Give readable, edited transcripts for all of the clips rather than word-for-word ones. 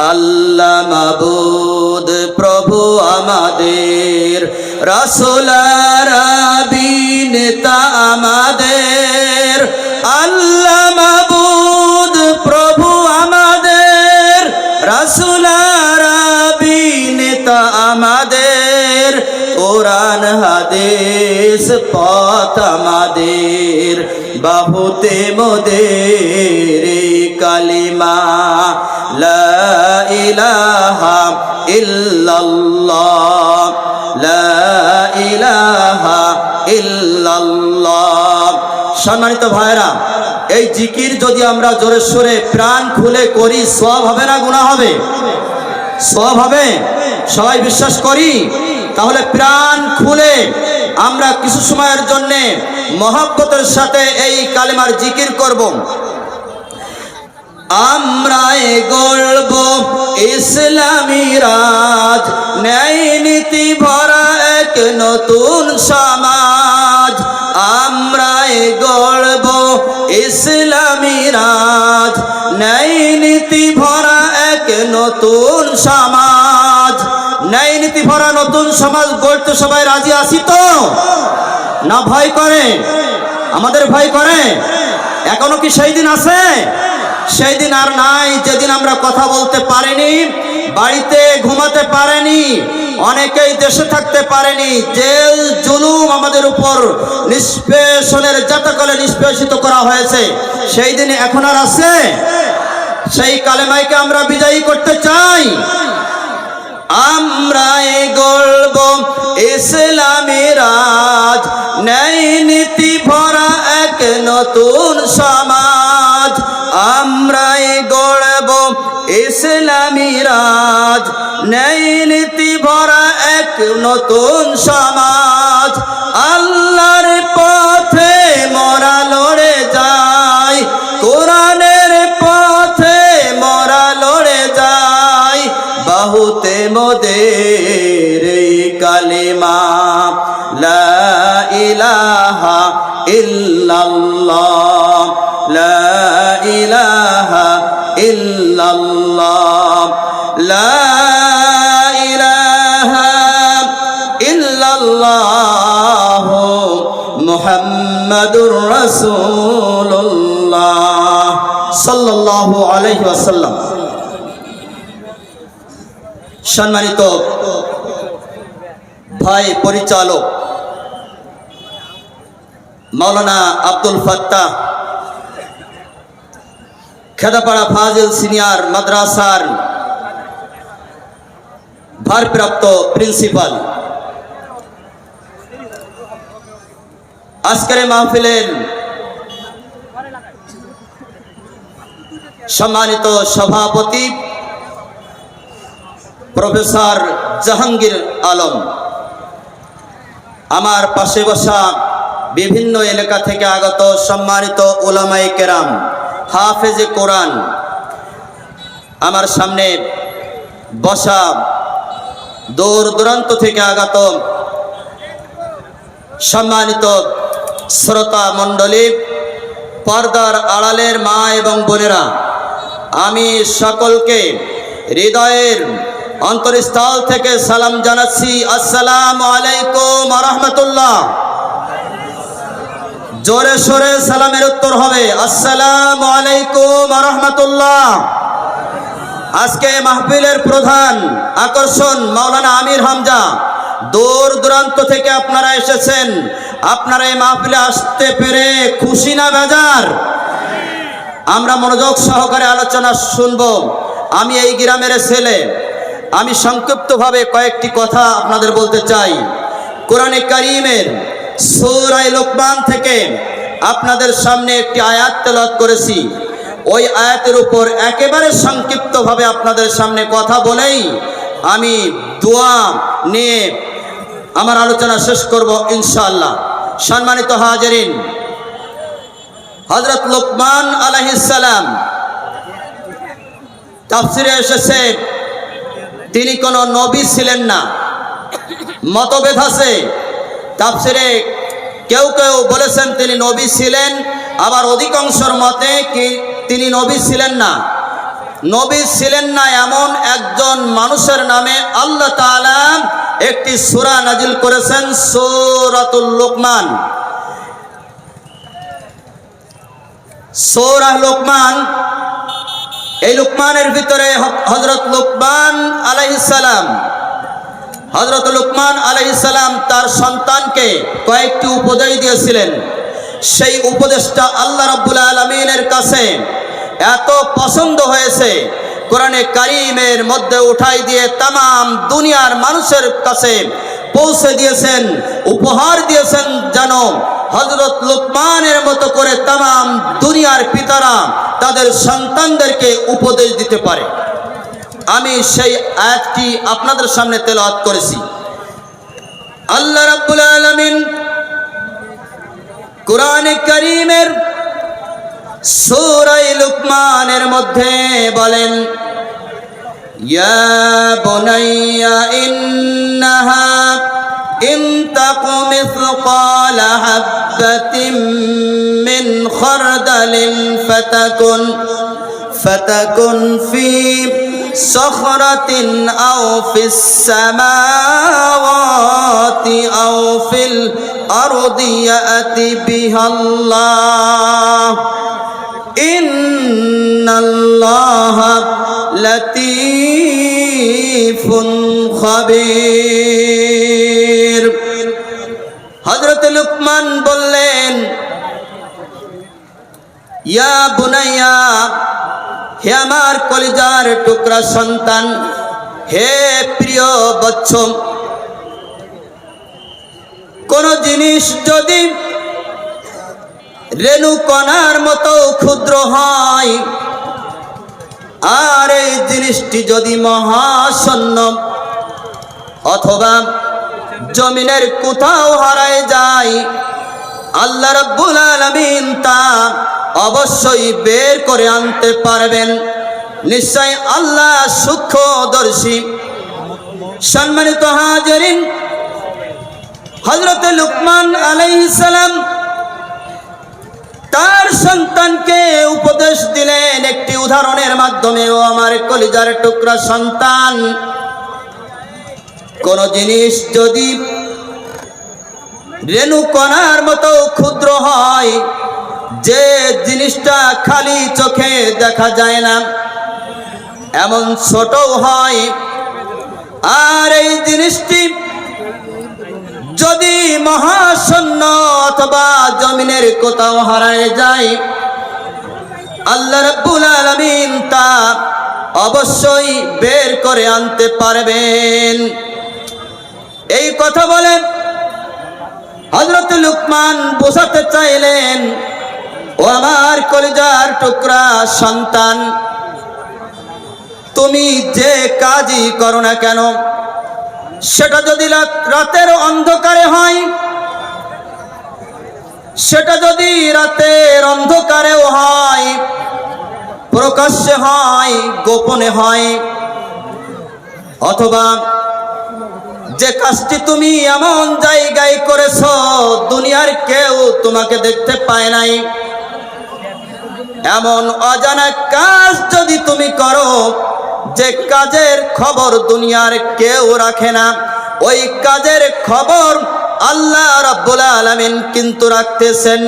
আল্লাহ মাবুদ প্রভু আমাদের, রাসূল আরবি নেতা আমাদের। আল্লাহ মাবুদ প্রভু আমাদের, রাসূল আরবি নেতা আমাদের। কোরআন হাদিস পথ আমাদের, বাহুতে মোদের কালিমা লা ইলাহা ইল্লাল্লাহ, লা ইলাহা ইল্লাল্লাহ। সম্মানিত ভাইরা, এই জিকির যদি আমরা জোরে সোরে প্রাণ খুলে করি, সওয়াব হবে না গুনাহ হবে? সওয়াব হবে, সবাই বিশ্বাস করি। তাহলে প্রাণ খুলে আমরা কিছু সময়ের জন্য মহব্বতের সাথে এই কালেমার জিকির করব। আমরা গড়ব ইসলামী রাজ, ন্যায় নীতি ভরা এক নতুন সমাজ। আমরা গড়ব ইসলামী রাজ, ন্যায় নীতি ভরা এক নতুন সমাজ। ন্যায় নীতি ভরা নতুন সমাজ গড়তে সবাই রাজি আছি তো? না ভয় করে? আমাদের ভয় করে? এখনো কি সেই দিন আছে? সেই দিন আর নাই, যেদিন আমরা কথা বলতে পারিনি, বাড়িতে ঘুমাতে পারেনি, অনেকেই দেশে থাকতে পারেনি, জেল জুলুম আমাদের উপর নিষ্পেষণের জাতকলে নিষ্পেষিত করা হয়েছে। সেই দিন এখন আর আছে? সেই কালেমাকে আমরা বিজয়ী করতে চাই। আমরা গড়ব ইসলামী রাজ, ন্যায় নীতি ভরা এক নতুন সমাজ। আমরা গড়ব ইসলামী রাজ, ন্যায় নীতি ভরা এক নতুন সমাজ। আল্লাহর পথে মোরা লড়ে যাই, কোরআনের পথে মোরা লড়ে যাই। বাহুতে মোদের কালিমা লা ইলাহা ইল্লাল্লাহ, লা ইলাহা ইল্লাল্লাহ, লা ইলাহা ইল্লাল্লাহ মুহাম্মাদুর রাসূলুল্লাহ সাল্লাল্লাহু আলাইহি ওয়াসাল্লাম। সম্মানিত ভাই পরিচালক মাওলানা আব্দুল ফাত্তাহ, খেদাপাড়া ফাজিল সিনিয়র মাদ্রাসার ভারপ্রাপ্ত প্রিন্সিপাল, আজকের মাহফিলের সম্মানিত সভাপতি প্রফেসর জাহাঙ্গীর আলম, আমার পাশে বসা বিভিন্ন এলাকা থেকে আগত সম্মানিত উলামায়ে কেরাম, হাফেজে কোরআন, আমার সামনে বসা দূর দূরান্ত থেকে আগত সম্মানিত শ্রোতা মণ্ডলী, পর্দার আড়ালের মা এবং বোনেরা, আমি সকলকে হৃদয়ের অন্তরস্থল থেকে সালাম জানাচ্ছি। আসসালামু আলাইকুম ওয়া রাহমাতুল্লাহ। জোরে সোরে সালামের উত্তর হবে আসসালামু আলাইকুম ওয়া রাহমাতুল্লাহ। আজকে মাহফিলের প্রধান আকর্ষণ মাওলানা আমির হামজা, দূর দূরান্ত থেকে আপনারা এসেছেন। আপনারা এই মাহফিলে আসতে পেরে খুশি না বেজার? আমরা মনোযোগ সহকারে আলোচনা শুনব। আমি এই গ্রামের ছেলে, আমি সংক্ষিপ্তভাবে কয়েকটি কথা আপনাদের বলতে চাই। কোরআনে কারীমের সূরা লোকমান থেকে আপনাদের সামনে একটি আয়াত তেলাওয়াত করেছি। ওই আয়াতের উপর একেবারে সংক্ষিপ্তভাবে আপনাদের সামনে কথা বলেই আমি দোয়া নিয়ে আমার আলোচনা শেষ করব ইনশাআল্লাহ। সম্মানিত হাজিরিন, হযরত লোকমান আলাইহিস সালাম তাফসিরে এসেছে তিনি কোনো নবী ছিলেন না। মতভেদ আছে তাফসিরে, কেউ কেউ বলেছেন তিনি নবী ছিলেন, আবার অধিকাংশের মতে কি তিনি নবী ছিলেন না। নবী ছিলেন না এমন একজন মানুষের নামে আল্লাহ তাআলা একটি সূরা নাজিল করেছেন, সূরাতুল লুকমান। সূরা লুকমান, এই লুকমানের ভিতরে হযরত লুকমান আলাইহিস সালাম, হযরত লুকমান আলাইহিস সালাম তার সন্তানকে কয়েকটি উপদেশ দিয়েছিলেন। সেই উপদেশটা আল্লাহ রাব্বুল আলামিনের কাছে এত পছন্দ হয়েছে, কোরআনে কারীমের মধ্যে উঠাই দিয়ে তামাম দুনিয়ার মানুষের কাছে পৌঁছে দিয়েছেন, উপহার দিয়েছেন, যেন হযরত লুকমানের মতো করে তামাম দুনিয়ার পিতারা তাদের সন্তানদেরকে উপদেশ দিতে পারে। আমি সেই আয়াতটি আপনাদের সামনে তেলাওয়াত করেছি। আল্লাহ রাব্বুল আলামিন কোরআনে কারীমের সূরা লুকমানের মধ্যে বলেন, ইয়া বুনাইয়া ইন্নাহা ইন তাকু মিসকালা হাববাতিন মিন খারদালিন ফাতাকুন ফি সাখরাতিন আও ফিস সামাওয়াতি আও ফিল আরদি ইয়াতি বিহাল্লাহ ইন্নাল্লাহা লাতীফুন খাবীর। হযরত লুকমান বললেন, ইয়া বুনাইয়া, হে আমার কলিজার টুকরা সন্তান, হে প্রিয় বৎস, কোন জিনিস যদি রেণুকণার মতো ক্ষুদ্র হয় আর এই জিনিসটি যদি মহাশূন্য অথবা জমিনের কোথাও হারায় যায়, আল্লাহ রাব্বুল আলামিন তা অবশ্যই বের করে আনতে পারবেন। নিশ্চয় আল্লাহ সূক্ষ্মদর্শী। সম্মানিত হাজিরিন, হযরত লুকমান আলাইহিস সালাম তার সন্তানকে উপদেশ দিলেন একটি উদাহরণের মাধ্যমে, ও আমার কলিজার টুকরা সন্তান, কোন জিনিস যদি রেণুকণার মতো ক্ষুদ্র হয়, যে জিনিসটা খালি চোখে দেখা যায় না এমন ছোটও হয়, আর এই জিনিসটি যদি মহাশূন্য অথবা জমিনের কোথাও হারায় যায়, আল্লাহ রাব্বুল আলামিন তা অবশ্যই বের করে আনতে পারবেন। এই কথা বলে হযরত লুকমান বোঝাতে চাইলেন, ও আমার কলিজার টুকরা সন্তান, তুমি যে কাজই করো না কেন, সেটা যদি রাতের অন্ধকারে হয়, সেটা যদি রাতের অন্ধকারেও হয়, প্রকাশ্যে হয়, গোপনে হয়, অথবা যে কাজটি তুমি এমন জায়গায় করেছো দুনিয়ার কেউ তোমাকে দেখতে পায় নাই, এমন অজানা কাজ যদি তুমি করো যে কাজের খবর দুনিয়ার কেউ রাখে না, ওই কাজের খবর আল্লাহ রাব্বুল আলামিন কিন্তু রাখতেছেন।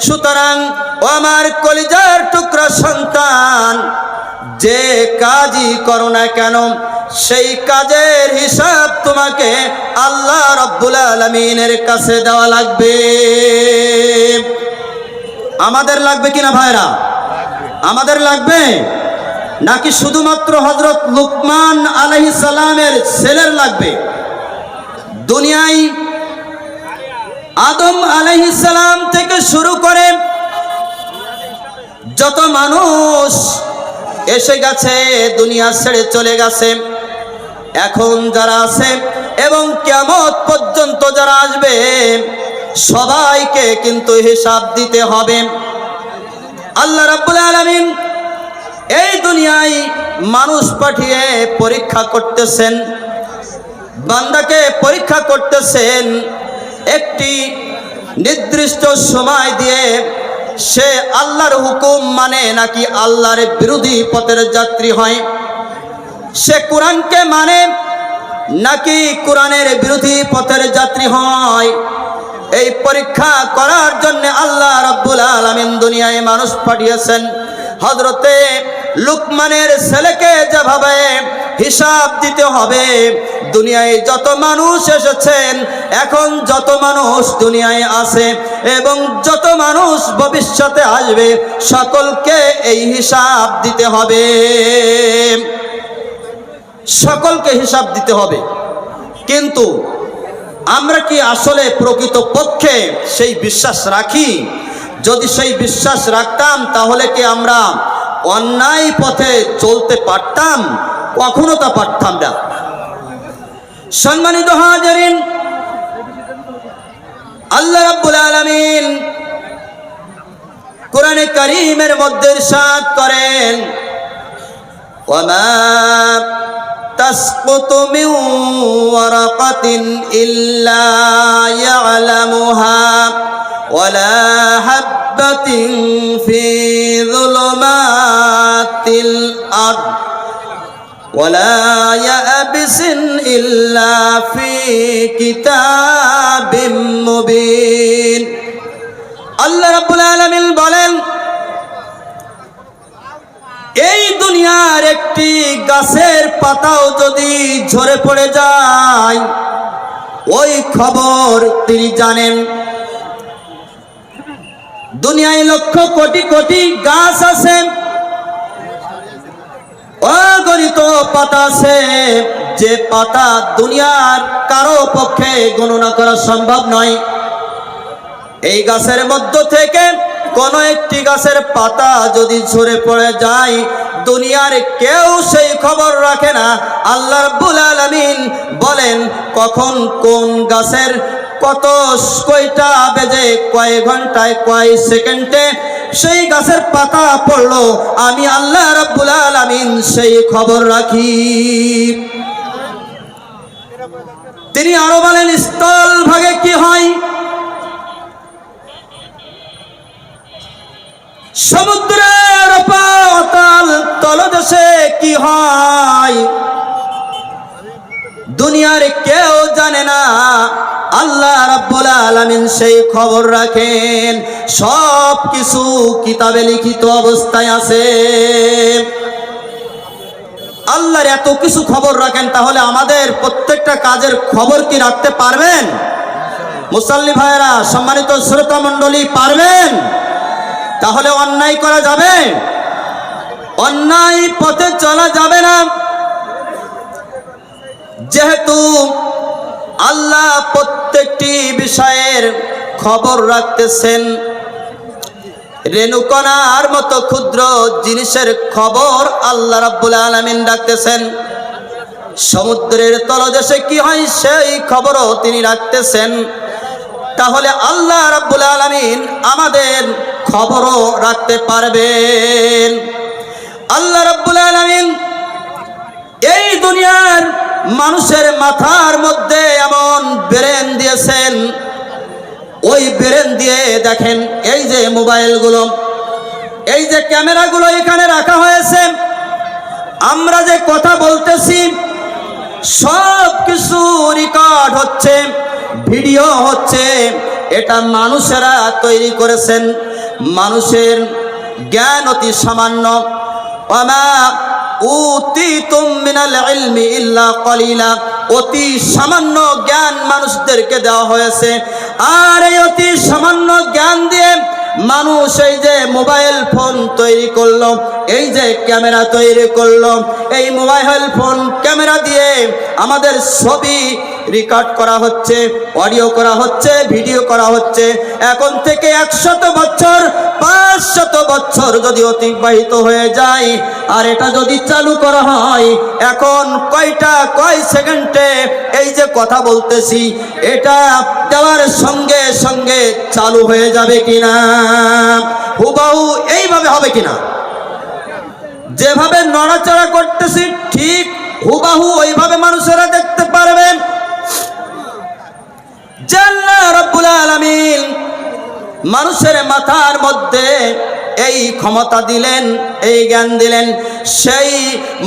সুতরাং ও আমার কলিজার টুকরা সন্তান, যে কাজই করো না কেন, সেই কাজের হিসাব তোমাকে আল্লাহ রাব্বুল আলামিনের কাছে দেওয়া লাগবে। আমাদের লাগবে কিনা ভাইরা? আমাদের লাগবে, নাকি শুধুমাত্র হযরত লুকমান আলাইহিস সালামের ছেলের লাগবে? দুনিয়ায় আদম আলাইহিস সালাম থেকে শুরু করে যত মানুষ এসে গেছে, দুনিয়া ছেড়ে চলে গেছে, এখন যারা আছে এবং কিয়ামত পর্যন্ত যারা আসবে, সবাইকে কিন্তু হিসাব দিতে হবে। আল্লাহ রাব্বুল আলামিন এই দুনিয়ায় মানুষ পাঠিয়ে পরীক্ষা করতেছেন, বান্দাকে পরীক্ষা করতেছেন, একটি নির্দিষ্ট সময় দিয়ে সে আল্লাহর হুকুম মানে নাকি আল্লাহর বিরোধী পথের যাত্রী হয়? সে কোরআনকে মানে নাকি কোরআনের বিরোধী পথের যাত্রী হয়? এই পরীক্ষা করার জন্য আল্লাহ রাব্বুল আলামিন দুনিয়ায় মানুষ পাঠিয়েছেন। হযরতে লুকমানের ছেলেকে যেভাবে হিসাব দিতে হবে, দুনিয়ায় যত মানুষ এসেছেন, এখন যত মানুষ দুনিয়ায় আছে এবং যত মানুষ ভবিষ্যতে আসবে, সকলকে এই হিসাব দিতে হবে, সকলকে হিসাব দিতে হবে। কিন্তু আমরা কি আসলে প্রকৃতপক্ষে সেই বিশ্বাস রাখি? যদি সেই বিশ্বাস রাখতাম তাহলে কি আমরা অন্যায় পথে চলতে পারতাম? কখনো তা পারতাম না। সম্মানিত হাজিরিন, আল্লাহ রাব্বুল আলামিন কোরআনে কারীমের মধ্যে ইরশাদ করেন, ওয়ামা তাসকুতু মিন ওয়ারাকাতিন ইল্লা ইয়ালামুহা ওয়ালা হাববাতিন ফি যুলুমাতিল আরদ ওয়ালা ইয়াবিসিন ইল্লা ফি কিতাবিম মুবিন। আল্লাহ রাব্বুল আলামিন বলেন, এই দুনিয়ার একটি গাছের পাতাও যদি ঝরে পড়ে যায়, ওই খবর তিনি জানেন। দুনিয়ায় লক্ষ কোটি কোটি গাছ আছে, অগণিত পাতা আছে, যে পাতা দুনিয়ার কারো পক্ষে গণনা করা সম্ভব নয়। এই গাছের মধ্য থেকে কোন একটি গাছের পাতা যদি ঝরে পড়ে যায়, দুনিয়ার কেউ সেই খবর রাখে না। আল্লাহ রাব্বুল আলামিন বলেন, কখন কোন গাছের কয়টা বেজে, কয় ঘন্টায়, কয় সেকেন্ডে সেই গাছের পাতা পড়লো, আমি আল্লাহ রাব্বুল আলামিন সেই খবর রাখি। তিনি আরো বলেন, স্থল ভাগে কি হয়, সমুদ্রের অতল তলদেশে কি হয়, দুনিয়ার কেউ জানে না। আল্লাহ রাব্বুল আলামিন সেই খবর রাখেন। সব কিছু কিতাবে লিখিত অবস্থায় আছে। আল্লাহর এত কিছু খবর রাখেন, তাহলে আমাদের প্রত্যেকটা কাজের খবর কি রাখতে পারবেন? মুসাল্লি ভাইরা, সম্মানিত শ্রোতা মণ্ডলী, পারবেন? তাহলে অন্যায় করা যাবে? অন্যায় পথে চলা যাবে না। যেহেতু আল্লাহ প্রত্যেকটি বিষয়ের খবর রাখতেছেন, রেণুকণার মতো ক্ষুদ্র জিনিসের খবর আল্লাহ রাব্বুল আলামিন রাখতেছেন। সমুদ্রের তলদেশে কি হয় সেই খবরও তিনি রাখতেছেন। তাহলে আল্লাহ রাব্বুল আলামিন আমাদের খবরও রাখতে পারবেন। আল্লাহ রাব্বুল আলামিন এই দুনিয়ার মানুষের মাথার মধ্যে এমন ব্রেন দিয়েছেন, ওই ব্রেন দিয়ে দেখেন, এই যে মোবাইলগুলো, এই যে ক্যামেরাগুলো এখানে রাখা হয়েছে, আমরা যে কথা বলতেছি সব কিছু রেকর্ড হচ্ছে, ভিডিও হচ্ছে। এটা মানুষেরা তৈরি করেছেন। মানুষের জ্ঞান অতি সামান্য। ওয়ামা উতিতুম মিনাল ইলমি ইল্লা কলিলা, অতি সামান্য জ্ঞান মানুষদেরকে দেওয়া হয়েছে। আর এই অতি সামান্য জ্ঞান দিয়ে মানুষ এই যে মোবাইল ফোন তৈরি করলো, এই যে ক্যামেরা তৈরি করলো, এই মোবাইল ফোন ক্যামেরা দিয়ে আমাদের ছবি রেকর্ড করা হচ্ছে, অডিও করা হচ্ছে, ভিডিও করা হচ্ছে। এখন থেকে 100 বছর, 500 বছর যদি অতিবাহিত হয়ে যায়, আর এটা যদি চালু করা হয়, এখন কয় সেকেন্ডে এই যে কথা বলতেছি, এটা দেওয়ার সঙ্গে সঙ্গে চালু হয়ে যাবে কিনা, হুবাহু এইভাবে হবে কিনা, যেভাবে নড়াচড়া করতেছি ঠিক হুবাহু ওইভাবে মানুষেরা দেখতে পারবেন। আল্লাহ রাব্বুল আলামিন মানুষের মাথার মধ্যে এই ক্ষমতা দিলেন, এই জ্ঞান দিলেন, সেই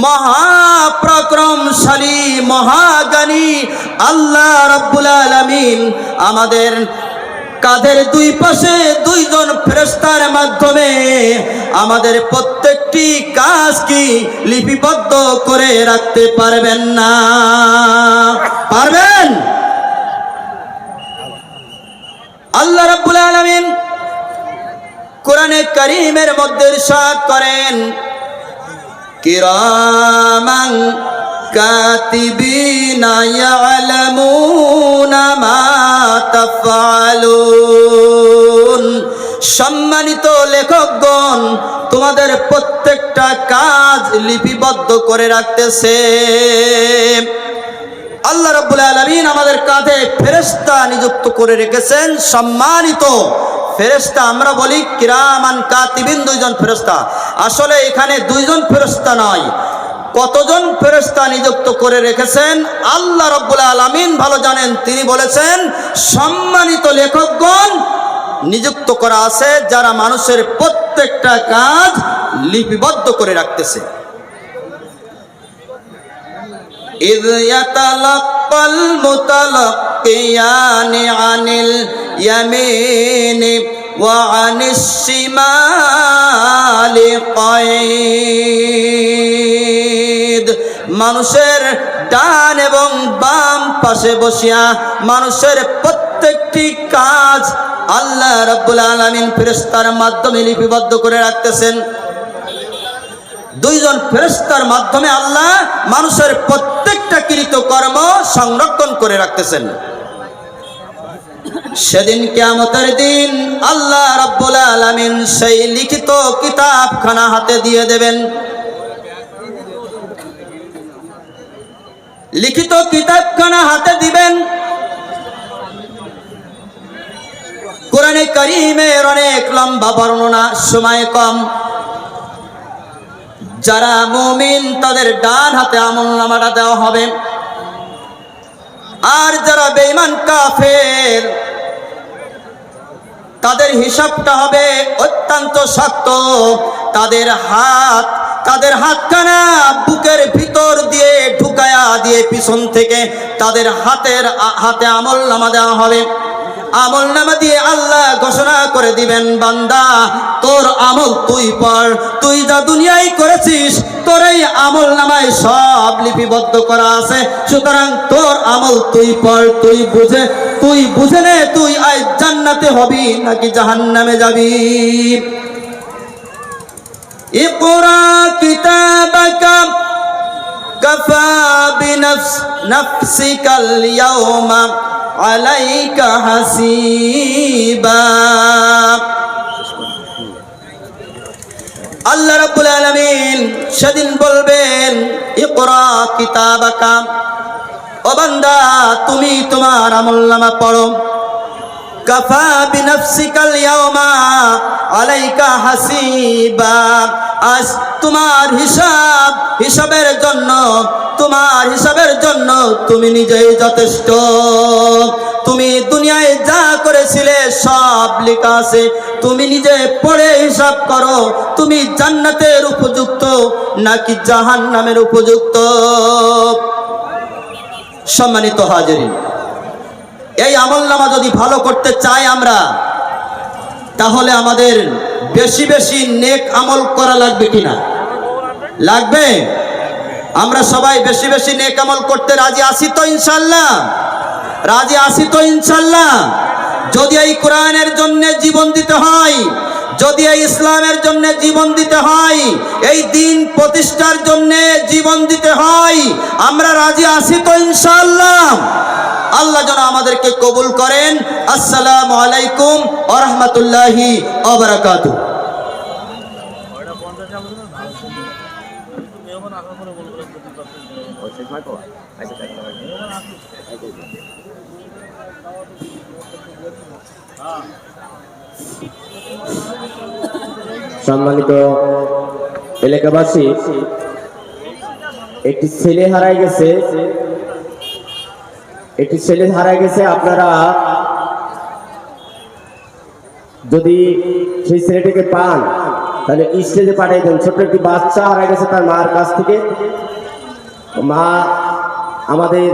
মহাপ্রক্রমশালী মহাজ্ঞানী আল্লাহ রাব্বুল আলামিন আমাদের কাঁধের দুই পাশে দুইজন ফেরেশতার মাধ্যমে আমাদের প্রত্যেকটি কাজ কি লিপিবদ্ধ করে রাখতে পারবেন না? পারবেন? আল্লাহ রাব্বুল আলামিন কোরআনে কারীমের মধ্যে ইরশাদ করেন, কিরামান কাতিবিনা ইয়ালামুনা মা তাফআলুন। সম্মানিত লেখকগণ, তোমাদের প্রত্যেকটা কাজ লিপিবদ্ধ করে রাখতেছে। আল্লাহ রাব্বুল আলামিন আমাদের কাঁধে ফেরেশতা নিযুক্ত করে রেখেছেন, সম্মানিত ফেরেশতা। আমরা বলি কিরামান কাতিবিন, দুইজন ফেরেশতা। আসলে এখানে দুইজন ফেরেশতা নয়, কতজন ফেরেশতা নিযুক্ত করে রেখেছেন আল্লাহ রাব্বুল আলামিন ভালো জানেন। তিনি বলেছেন, সম্মানিত লেখকগণ নিযুক্ত করা আছে যারা মানুষের প্রত্যেকটা কাজ লিপিবদ্ধ করে রাখতেছে। إذ يتلقى المتلقيان عن اليمين وعن الشمال قعيد। মানুষের ডান এবং বাম পাশে বসিয়া মানুষের প্রত্যেকটি কাজ আল্লাহ রাব্বুল আলামিন ফেরেশতার মাধ্যমে লিপিবদ্ধ করে রাখতেছেন। দুইজন ফেরেশতার মাধ্যমে আল্লাহ মানুষের প্রত্যেকটা কৃতকর্ম সংরক্ষণ করে রাখতেছেন। সেদিন কিয়ামতের দিন আল্লাহ রাব্বুল আলামিন সেই লিখিত কিতাবখানা হাতে দিয়ে দেবেন। লিখিত কিতাবখানা হাতে দিবেন। কোরআনে কারীমের অনেক লম্বা বর্ণনা, সময় কম। যারা মুমিন তাদের ডান হাতে আমলনামাটা দেওয়া হবে, আর যারা বেঈমান কাফের তাদের হিসাবটা হবে অত্যন্ত শক্ত। তাদের হাতখানা বুকের ভিতর দিয়ে ঢুকায়া দিয়ে পিছন থেকে তাদের হাতে আমলনামা দেওয়া হবে। আমলনামা দিয়ে আল্লাহ ঘোষণা করে দিবেন, বান্দা তোর আমল তুই পড়, তুই যা দুনিয়ায় করেছিস তোর এই আমলনামায় সব লিপিবদ্ধ করা আছে। সুতরাং তোর আমল তুই পড়, তুই বুঝে নে তুই আজ জান্নাতে হবি নাকি জাহান্নামে যাবি। ইকরা কিতাবাকা কাফা বিনাফসিকাল ইয়াওমা আলাইকা হাসিবা। আল্লাহ রাব্বুল আলামিন সেদিন বলবেন, ইকরা কিতাবাকা, ও বান্দা তুমি তোমার আমলনামা পড়ো। কাফা বিনাফসিকাল ইয়াওমা আলাইকা হাসিবা। আজ তোমার হিসাবের জন্য তুমি নিজেই যথেষ্ট। তুমি দুনিয়ায় যা করেছিলে সব লেখা আছে, তুমি নিজে পড়ে হিসাব করো, তুমি জান্নাতের উপযুক্ত নাকি জাহান্নামের উপযুক্ত। সম্মানিত হাজিরিন, এই আমলনামা যদি ভালো করতে চাই আমরা, তাহলে আমাদের বেশি বেশি নেক আমল করা লাগবে কিনা? লাগবে। আমরা সবাই বেশি বেশি নেক আমল করতে রাজি আছি তো ইনশাআল্লাহ? রাজি আছি তো ইনশাআল্লাহ? যদি এই কোরআনের জন্য জীবন দিতে হয়, যদি এই ইসলামের জন্য জীবন দিতে হয়, এই দিন প্রতিষ্ঠার জন্য জীবন দিতে হয়, আমরা রাজি আছি তো ইনশাআল্লাহ? আল্লাহ যেন আমাদেরকে কবুল করেন। আসসালামু আলাইকুম ওয়া রাহমাতুল্লাহি ওয়া বারাকাতুহু। সম্মানিত এলাকাবাসী, একটি ছেলে হারাই গেছে। আপনারা যদি সেই ছেলেটিকে পান তাহলে স্টেজে পাঠিয়ে দেন। ছোট্ট একটি বাচ্চা হারা গেছে তার মার কাছ থেকে। মা আমাদের